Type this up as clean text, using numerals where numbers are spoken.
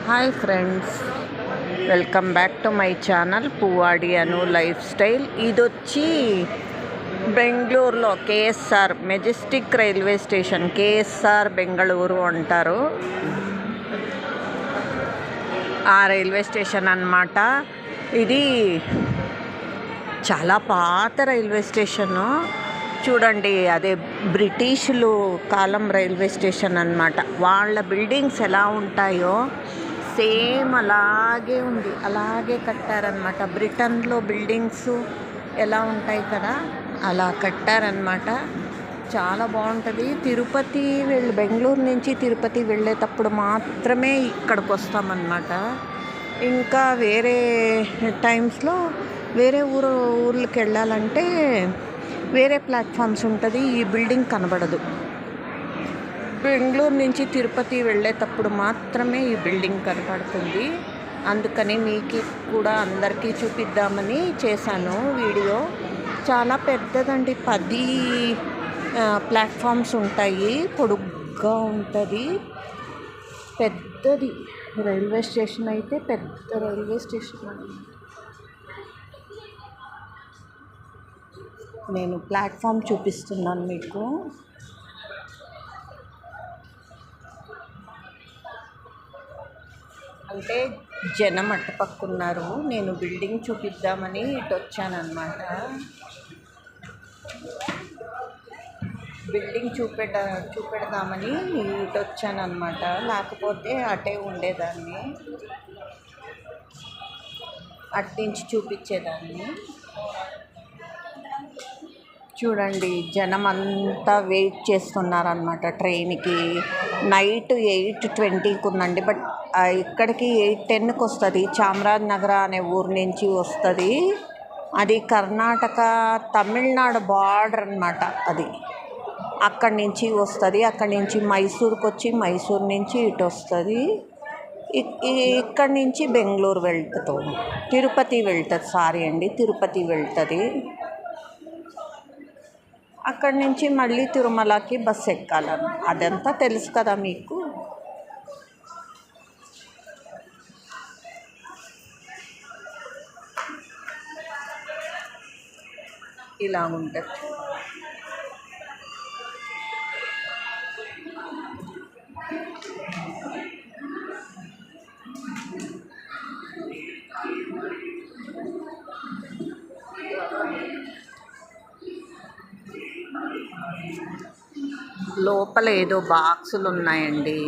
Hi friends, welcome back to my channel Puvvadi Anu life style. ఇది వచ్చి బెంగళూరులో KSR Majestic railway station, KSR Bengaluru అంటారు. ఆ రైల్వే స్టేషన్ అన్నమాట. ఇది చాలా పాత రైల్వే స్టేషను. చూడండి, అదే బ్రిటిషులు కాలం రైల్వే స్టేషన్ అన్నమాట. వాళ్ళ బిల్డింగ్స్ ఎలా ఉంటాయో సేమ్ అలాగే ఉంది, అలాగే కట్టారనమాట. బ్రిటన్లో బిల్డింగ్స్ ఎలా ఉంటాయి కదా, అలా కట్టారనమాట. చాలా బాగుంటుంది. తిరుపతి బెంగళూరు నుంచి తిరుపతి వెళ్ళేటప్పుడు మాత్రమే ఇక్కడికి వస్తామన్నమాట. ఇంకా వేరే టైమ్స్లో వేరే ఊర్లకి వెళ్ళాలంటే వేరే ప్లాట్ఫామ్స్ ఉంటుంది. ఈ బిల్డింగ్ కనబడదు. బెంగళూరు నుంచి తిరుపతి వెళ్ళేటప్పుడు మాత్రమే ఈ బిల్డింగ్ కనపడుతుంది. అందుకని మీకు కూడా అందరికీ చూపిద్దామని చేశాను వీడియో. చాలా పెద్దదండి, 10 ప్లాట్ఫామ్స్ ఉంటాయి. పొడుగ్గా ఉంటుంది, పెద్దది రైల్వే స్టేషన్. అయితే పెద్ద రైల్వే స్టేషన్ అండి. నేను ప్లాట్ఫామ్ చూపిస్తున్నాను మీకు. అంటే జనం అట్టుపక్కున్నారు. నేను బిల్డింగ్ చూపిద్దామని ఇటు వచ్చానమాట. బిల్డింగ్ చూపెడదామని ఇటు వచ్చానమాట. లేకపోతే అటే ఉండేదాన్ని, అట్నుంచి చూపించేదాన్ని. చూడండి, జనం అంతా వెయిట్ చేస్తున్నారనమాట ట్రైన్కి. నైట్ 8:20కి ఉందండి, బట్ ఇక్కడికి 8:10కి వస్తుంది. చామరాజనగర అనే ఊరు నుంచి వస్తుంది. అది కర్ణాటక తమిళనాడు బార్డర్ అనమాట. అది అక్కడి నుంచి వస్తుంది. అక్కడి నుంచి మైసూర్కి వచ్చి మైసూర్ నుంచి ఇటు వస్తుంది. ఇక్కడి నుంచి బెంగళూరు వెళ్తుంది, తిరుపతి వెళ్తుంది. తిరుపతి వెళ్తుంది. అక్కడి నుంచి మళ్ళీ తిరుమలకి బస్సు ఎక్కాలని. అదంతా తెలుసు కదా మీకు. ఇలా ఉంటుంది. లోపల ఏదో బాక్సులు ఉన్నాయండి.